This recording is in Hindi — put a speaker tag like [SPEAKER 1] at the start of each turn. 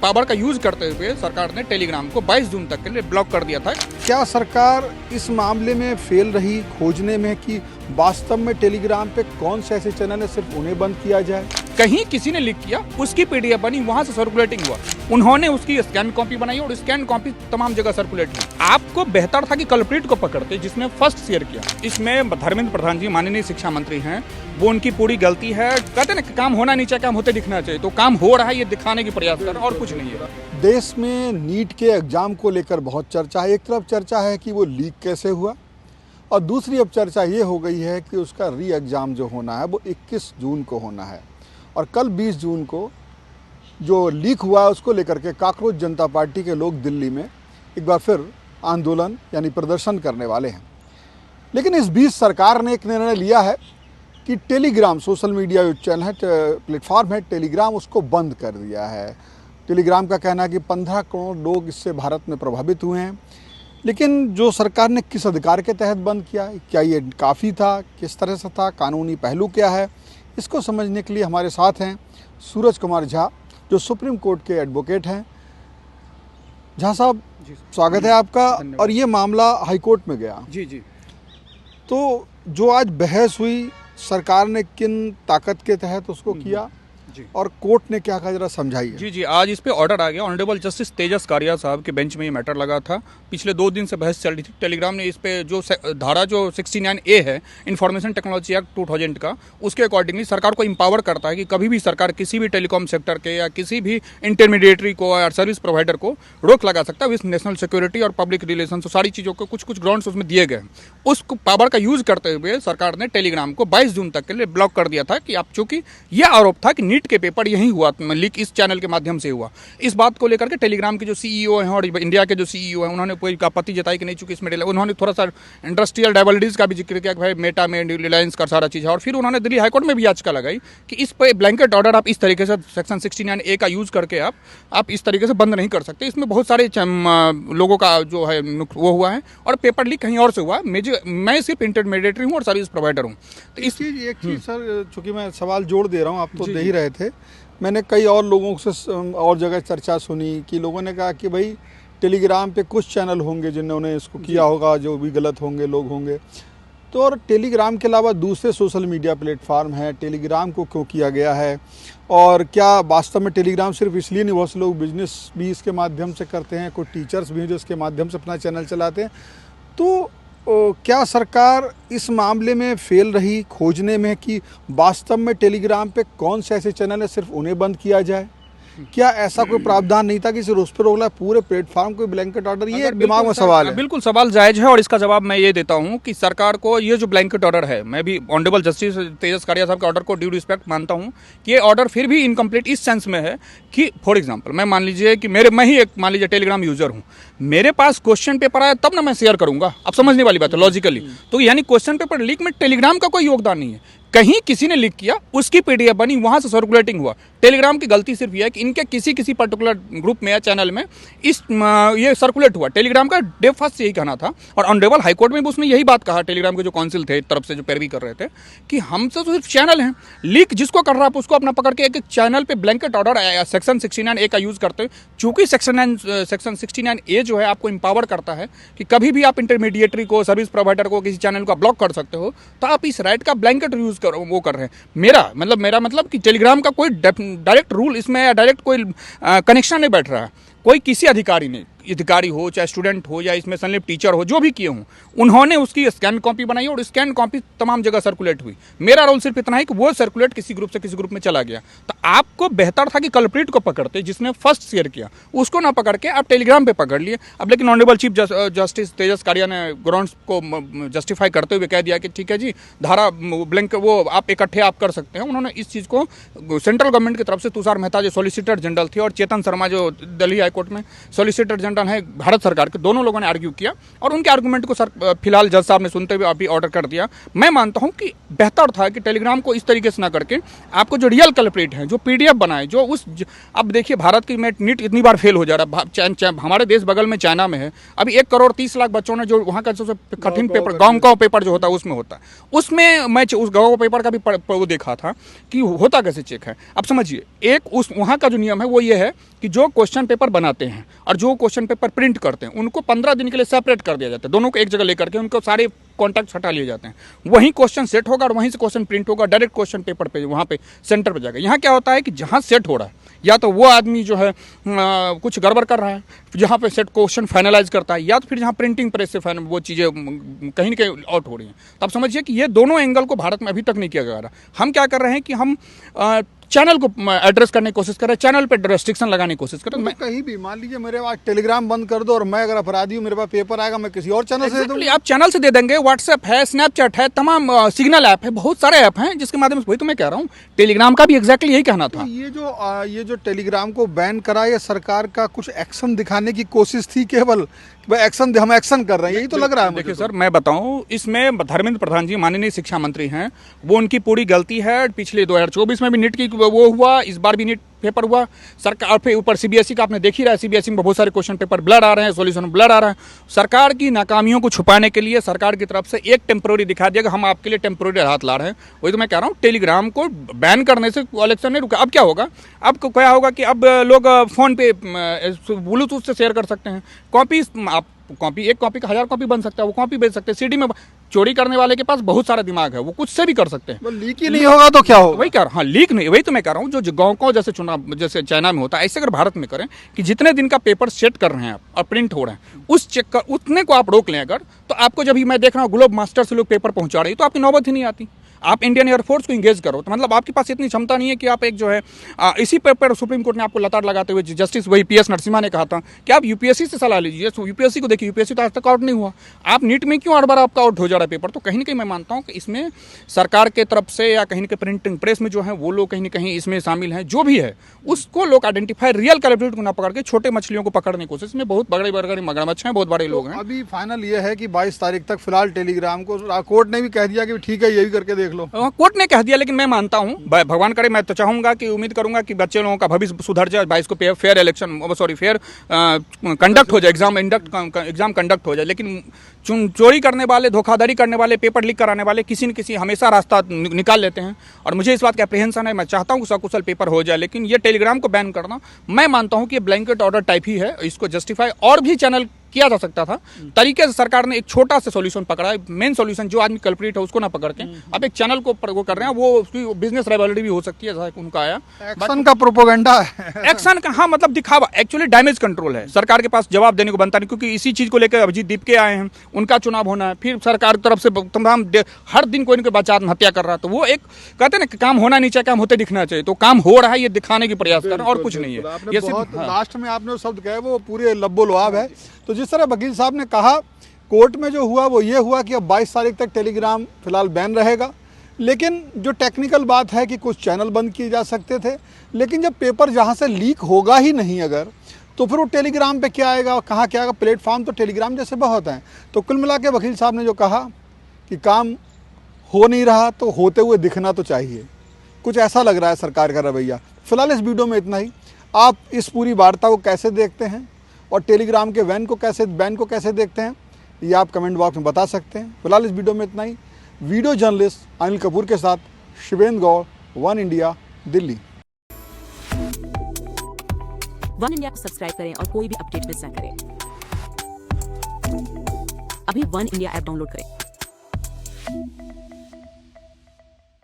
[SPEAKER 1] पावर का यूज करते हुए सरकार ने टेलीग्राम को 22 जून तक के लिए ब्लॉक कर दिया था।
[SPEAKER 2] क्या सरकार इस मामले में फेल रही खोजने में कि वास्तव में टेलीग्राम पे कौन से ऐसे चैनल है सिर्फ उन्हें बंद किया जाए?
[SPEAKER 1] कहीं किसी ने लीक किया, उसकी पीडीएफ बनी, वहां से सर्कुलेटिंग हुआ, उन्होंने उसकी स्कैन कॉपी बनाई और स्कैन कॉपी तमाम जगह सर्कुलेट हुई। आपको बेहतर था कि कल्प्रिट को पकड़ते जिसने फर्स्ट शेयर किया। इसमें धर्मेंद्र प्रधान जी माननीय शिक्षा मंत्री हैं, वो उनकी पूरी गलती है। कहते ना काम होना नहीं चाहिए, काम होते दिखना चाहिए, तो काम हो रहा है ये दिखाने की प्रयास कर रहे हैं और कुछ नहीं है।
[SPEAKER 2] देश में नीट के एग्जाम को लेकर बहुत चर्चा है। एक तरफ चर्चा है कि वो लीक कैसे हुआ और दूसरी अब चर्चा ये हो गई है कि उसका री एग्ज़ाम जो होना है वो 21 जून को होना है और कल 20 जून को जो लीक हुआ है उसको लेकर के काकरोच जनता पार्टी के लोग दिल्ली में एक बार फिर आंदोलन यानी प्रदर्शन करने वाले हैं। लेकिन इस बीच सरकार ने एक निर्णय लिया है कि टेलीग्राम सोशल मीडिया जो चैनल है, प्लेटफॉर्म है टेलीग्राम, उसको बंद कर दिया है। टेलीग्राम का कहना है कि 15 करोड़ लोग इससे भारत में प्रभावित हुए हैं। लेकिन जो सरकार ने किस अधिकार के तहत बंद किया, क्या ये काफ़ी था, किस तरह से था, कानूनी पहलू क्या है, इसको समझने के लिए हमारे साथ हैं सूरज कुमार झा जो सुप्रीम कोर्ट के एडवोकेट हैं। झा साहब स्वागत है आपका। और ये मामला हाई कोर्ट में गया।
[SPEAKER 1] जी जी।
[SPEAKER 2] तो जो आज बहस हुई, सरकार ने किन ताकत के तहत उसको किया
[SPEAKER 1] जी।
[SPEAKER 2] और कोर्ट ने क्या कहा, जरा समझाइए।
[SPEAKER 1] जी जी, आज इस पे ऑर्डर आ गया। ऑनरेबल जस्टिस तेजस कारिया साहब के बेंच में ये मैटर लगा था। पिछले 2 दिन से बहस चल रही थी। टेलीग्राम ने इस पे जो धारा जो 69A है इंफॉर्मेशन टेक्नोलॉजी एक्ट 2000 का, उसके अकॉर्डिंगली सरकार को इंपावर करता है कि कभी भी सरकार किसी भी टेलीकॉम सेक्टर के या किसी भी इंटरमीडिएटरी को या सर्विस प्रोवाइडर को रोक लगा सकता है विथ नेशनल सिक्योरिटी और पब्लिक रिलेशन। सारी चीज़ों को कुछ ग्राउंड्स उसमें दिए गए। उस पावर का यूज करते हुए सरकार ने टेलीग्राम को 22 जून तक के लिए ब्लॉक कर दिया था कि आप, चूंकि यह आरोप था कि नीट के पेपर यही हुआ, लीक इस चैनल के माध्यम से हुआ। इस बात को लेकर के टेलीग्राम के जो सीईओ हैं और इंडिया के जो सीईओ हैं उन्होंने कोई आपत्ति जताई कि नहीं, चूंकि इसमें उन्होंने थोड़ा सा इंडस्ट्रियल डाइवर्सिटीज का भी जिक्र किया कि भाई मेटा में रिलायंस का सारा चीज़ है। और फिर उन्होंने दिल्ली हाईकोर्ट में भी याचिका लगाई कि इस पर ब्लैंकेट ऑर्डर आप इस तरीके से सेक्शन 69A का यूज करके आप इस तरीके से बंद नहीं कर सकते। इसमें बहुत सारे लोगों का जो है वो हुआ है और पेपर लीक कहीं और से हुआ है। मैं सिर्फ इंटरमीडिएटरी हूँ और सर्विस प्रोवाइडर हूँ। तो
[SPEAKER 2] एक चीज़ सर, चूँकि मैं सवाल जोड़ दे रहा हूँ, आप तो दे ही रहे थे, मैंने कई और लोगों से और जगह चर्चा सुनी कि लोगों ने कहा कि भाई टेलीग्राम पे कुछ चैनल होंगे जिन्होंने इसको किया होगा, जो भी गलत होंगे लोग होंगे। तो और टेलीग्राम के अलावा दूसरे सोशल मीडिया प्लेटफॉर्म हैं, टेलीग्राम को क्यों किया गया है? और क्या वास्तव में टेलीग्राम सिर्फ इसलिए नहीं, बहुत से लोग बिजनेस भी इसके माध्यम से करते हैं, कुछ टीचर्स भी हैं जो इसके माध्यम से अपना चैनल चलाते हैं। तो क्या सरकार इस मामले में फेल रही खोजने में कि वास्तव में टेलीग्राम पे कौन से ऐसे चैनल है सिर्फ उन्हें बंद किया जाए? क्या ऐसा कोई प्रावधान नहीं था कि सिर्फ उस पर रोक पूरे प्लेटफॉर्म को ब्लैंकेट ऑर्डर? ये दिमाग में सवाल है।
[SPEAKER 1] बिल्कुल सवाल जायज है और इसका जवाब मैं ये देता हूँ कि सरकार को ये जो ब्लैंकेट ऑर्डर है, मैं भी ऑनरेबल जस्टिस तेजस कारिया साहब के ऑर्डर को ड्यू रिस्पेक्ट मानता हूँ कि ये ऑर्डर फिर भी इनकम्प्लीट इस सेंस में है कि फॉर एग्जाम्पल मैं मान लीजिए कि मैं ही एक मान लीजिए टेलीग्राम यूजर हूँ, मेरे पास क्वेश्चन पेपर आया तब ना मैं शेयर करूंगा। अब समझने वाली बात है लॉजिकली। तो यानी क्वेश्चन पेपर लीक में टेलीग्राम का कोई योगदान नहीं है। कहीं किसी ने लीक किया, उसकी पीडीएफ बनी, वहां से सर्कुलेटिंग हुआ। टेलीग्राम की गलती सिर्फ यह है कि इनके किसी पर्टिकुलर ग्रुप में या चैनल में ये सर्कुलेट हुआ। टेलीग्राम का डे फर्स्ट यही कहना था और ऑनरेबल हाईकोर्ट में भी उसने यही बात कहा, टेलीग्राम के जो काउंसिल थे तरफ से जो पैरवी कर रहे थे, कि हमसे तो सिर्फ चैनल हैं, लीक जिसको कर रहा है उसको अपना पकड़ के एक चैनल पे ब्लैंकेट ऑर्डर सेक्शन 69A का यूज करते हैं। चूंकि सेक्शन 69A जो है आपको इंपावर करता है कि कभी भी आप इंटरमीडिएटरी को, सर्विस प्रोवाइडर को, किसी चैनल को ब्लॉक कर सकते हो, तो आप इस राइट का ब्लैंकेट यूज वो कर रहे हैं। मेरा मतलब कि टेलीग्राम का कोई डायरेक्ट रूल इसमें या डायरेक्ट कोई कनेक्शन नहीं बैठ रहा है। कोई किसी अधिकारी हो, चाहे स्टूडेंट हो या इसमें संलिप्त टीचर हो, जो भी किए हों, उन्होंने उसकी स्कैन कॉपी बनाई और स्कैन कॉपी तमाम जगह सर्कुलेट हुई। मेरा रोल सिर्फ इतना है कि वो सर्कुलेट किसी ग्रुप से किसी ग्रुप में चला गया। तो आपको बेहतर था कि कल्प्रिट को पकड़ते जिसने फर्स्ट शेयर किया, उसको ना पकड़ के आप टेलीग्राम पे पकड़ लिए। अब लेकिन ऑनरेबल चीफ जस्टिस तेजस कारिया ने ग्राउंड्स को जस्टिफाई करते हुए कह दिया कि ठीक है जी, धारा ब्लैंक वो आप इकट्ठे आप कर सकते हैं। उन्होंने इस चीज़ को सेंट्रल गवर्नमेंट की तरफ से तुषार मेहता जो सॉलिसिटर जनरल थे और चेतन शर्मा जो दिल्ली कोर्ट में, सॉलिसिटर जनरल है भारत सरकार के, दोनों लोगों ने आर्ग्यू किया और उनके आर्गूमेंट को फिलहाल जज साहब ने सुनते हुए अभी ऑर्डर कर दिया। मैं मानता हूं कि बेहतर था कि टेलीग्राम को इस तरीके से ना करके आपको जो रियल कल्प्रिट हैं, जो पीडीएफ बनाए, जो उस अब देखिए भारत की नीट इतनी बार फेल हो जा रहा है, हमारे देश बगल में चाइना में है, अभी 1,30,00,000 बच्चों ने जो वहाँ का सबसे कठिन पेपर गांव पेपर जो होता है उसमें होता है, उसमें मैं उस गांव पेपर का भी वो देखा था कि होता कैसे चेक है। अब समझिए एक उस वहाँ का जो नियम है वो ये है कि जो क्वेश्चन पेपर बनाते हैं और जो क्वेश्चन पेपर प्रिंट करते हैं उनको 15 दिन के लिए सेपरेट कर दिया जाता है, दोनों को एक जगह लेकर के उनको सारे कॉन्टैक्ट हटा लिए जाते हैं, वहीं क्वेश्चन सेट होगा और वहीं से क्वेश्चन प्रिंट होगा, डायरेक्ट क्वेश्चन पेपर पे वहाँ पे सेंटर पे जाएगा। यहाँ क्या होता है कि जहाँ सेट हो रहा है या तो वो आदमी जो है कुछ गड़बड़ कर रहा है जहाँ पे सेट क्वेश्चन फाइनलाइज करता है, या तो फिर जहाँ प्रिंटिंग प्रेस से वो चीज़ें कहीं न कहीं आउट हो रही हैं। तो आप समझिए कि ये दोनों एंगल को भारत में अभी तक नहीं किया जा रहा। हम क्या कर रहे हैं कि हम चैनल को एड्रेस करने की कोशिश कर रहे हैं, चैनल पे रेस्ट्रिक्शन लगाने की कोशिश कर रहे हैं।
[SPEAKER 2] तो कहीं भी मान लीजिए मेरे पास टेलीग्राम बंद कर दो और मैं अगर अपराधी हूँ, मेरे पास पेपर आएगा, मैं किसी और चैनल से दे दूंगा।
[SPEAKER 1] आप चैनल से दे देंगे, व्हाट्सएप है, स्नैपचैट है, तमाम सिग्नल ऐप है, बहुत सारे ऐप हैं जिसके माध्यम से, वही तो मैं कह रहा हूँ टेलीग्राम का भी एग्जैक्टली यही कहना था।
[SPEAKER 2] तो ये जो टेलीग्राम को बैन करा, ये सरकार का कुछ एक्शन दिखाने की कोशिश थी केवल, एक्शन हम एक्शन कर रहे हैं, यही तो लग रहा है।
[SPEAKER 1] देखिए सर, मैं बताऊं, इसमें धर्मेंद्र प्रधान जी माननीय शिक्षा मंत्री हैं, वो उनकी पूरी गलती है। पिछले 2024 में भी नीट की वो हुआ, इस बार भी नीट पेपर हुआ, सरकार पे ऊपर सीबीएसई का आपने देख ही रहा है, सीबीएसई में बहुत सारे क्वेश्चन पेपर ब्लर आ रहे हैं, सॉल्यूशन ब्लर आ रहा है। सरकार की नाकामियों को छुपाने के लिए सरकार की तरफ से एक टेम्प्रोरी दिखा दिया कि हम आपके लिए टेम्प्रोरी हाथ ला रहे हैं। वही तो मैं कह रहा हूँ, टेलीग्राम को बैन करने से इलेक्शन नहीं रुका। अब क्या होगा, अब क्या होगा कि अब लोग फोन पे ब्लूटूथ से शेयर कर सकते हैं, कॉपी आप कॉपी, एक कॉपी का 1000 कॉपी बन सकता है, वो कॉपी बेच सकते हैं, सीडी में। चोरी करने वाले के पास बहुत सारा दिमाग है, वो कुछ से भी कर सकते हैं।
[SPEAKER 2] लीक ही नहीं होगा तो क्या होगा?
[SPEAKER 1] वही कह रहा, हाँ लीक नहीं, वही तो मैं कह रहा हूँ, जो गाँव जैसे चुनाव जैसे चाइना में होता है, ऐसे अगर भारत में करें कि जितने दिन का पेपर सेट कर रहे हैं आप और प्रिंट हो रहे हैं, उस चेक कर उतने को आप रोक लें अगर, तो आपको जब मैं देख रहा हूँ ग्लोब मास्टर से लोग पेपर पहुंचा रहे हैं, तो आपकी नौबत ही नहीं आती। आप इंडियन एयरफोर्स को इंगेज करो, तो मतलब आपके पास इतनी क्षमता नहीं है कि आप एक जो है इसी पेपर सुप्रीम कोर्ट ने आपको लताड़ लगाते हुए जस्टिस वही पीएस नरसिम्हा ने कहा था कि आप यूपीएससी से सलाह लीजिए। तो यूपीएससी को देखिए, यूपीएससी तो आज तक आउट नहीं हुआ, आप नीट में क्यों 8 बार आपका आउट हो जा रहा है पेपर। तो कहीं ना कहीं मैं मानता हूँ कि इसमें सरकार के तरफ से या कहीं ना कहीं प्रिंटिंग प्रेस में जो है वो लोग कहीं ना कहीं इसमें शामिल हैं, जो भी है उसको लोग आइडेंटिफाई, रियल कैलकुलेट को ना पकड़ के छोटे मछलियों को पकड़ने की कोशिश में, बहुत बड़े बड़े मगरमच्छ हैं, बहुत बड़े लोग हैं।
[SPEAKER 2] अभी फाइनल ये है कि 22 तारीख तक फिलहाल टेलीग्राम को कोर्ट ने भी कह दिया कि ठीक है, ये भी करके देख लो।
[SPEAKER 1] कोर्ट ने कह दिया, लेकिन मैं मानता हूं, भगवान करे, मैं तो चाहूंगा कि उम्मीद करूंगा कि बच्चे लोगों का भविष्य सुधर जाए, 22 को fair election, sorry fair conduct हो जाए, एग्जाम कंडक्ट हो जाए। लेकिन चोरी करने वाले, धोखाधड़ी करने वाले, पेपर लीक कराने वाले किसी न किसी हमेशा रास्ता निकाल लेते हैं, और मुझे इस बात का अप्रीहेंशन है। मैं चाहता हूं कि सकुशल पेपर हो जाए, लेकिन ये टेलीग्राम को बैन करना, मैं मानता हूं कि ये ब्लैंकेट ऑर्डर टाइप ही है। इसको जस्टिफाई और भी चैनल किया जा सकता था, तरीके से सरकार ने एक छोटा सा सॉल्यूशन पकड़ा है, मेन सॉल्यूशन जो आदमी कल्प्रिट है उसको ना पकड़ के अब एक चैनल को वो कर रहे हैं, वो उसकी बिजनेस राइवलरी भी हो सकती है, जैसा उनका आया
[SPEAKER 2] एक्शन का प्रोपोगंडा है।
[SPEAKER 1] एक्शन का, हाँ मतलब दिखावा, एक्चुअली डैमेज कंट्रोल है, सरकार के पास जवाब देने को बनता नहीं, क्योंकि इसी चीज को लेकर अभिजीत दीपके आए हैं, उनका चुनाव होना है, फिर सरकार की तरफ से तमाम हर दिन कोई न कोई बच्चा आत्महत्या कर रहा है, तो वो एक कहते हैं ना, काम होना नहीं चाहिए, काम होते दिखना चाहिए, तो काम हो रहा है, ये दिखाने की प्रयास कर रहे हैं और कुछ नहीं है।
[SPEAKER 2] ये सिर्फ लास्ट में आपने शब्द कहे वो पूरे लब्बो लुआब है। तो जिस तरह वकील साहब ने कहा, कोर्ट में जो हुआ वो ये हुआ कि अब 22 तारीख तक टेलीग्राम फिलहाल बैन रहेगा, लेकिन जो टेक्निकल बात है कि कुछ चैनल बंद किए जा सकते थे, लेकिन जब पेपर जहाँ से लीक होगा ही नहीं अगर, तो फिर वो टेलीग्राम पे क्या आएगा, कहाँ क्या आएगा, प्लेटफॉर्म तो टेलीग्राम जैसे बहुत हैं। तो कुल मिला के वकील साहब ने जो कहा कि काम हो नहीं रहा तो होते हुए दिखना तो चाहिए, कुछ ऐसा लग रहा है सरकार का रवैया। फिलहाल इस वीडियो में इतना ही। आप इस पूरी वार्ता को कैसे देखते हैं और टेलीग्राम के बैन को कैसे देखते हैं, ये आप कमेंट बॉक्स में बता सकते हैं। फिलहाल इस वीडियो में इतना ही। वीडियो जर्नलिस्ट अनिल कपूर के साथ Shivendra Gaur, One India, Delhi.
[SPEAKER 3] One India को सब्सक्राइब करें और कोई भी अपडेट मिस ना करें। अभी वन इंडिया ऐप डाउनलोड करें।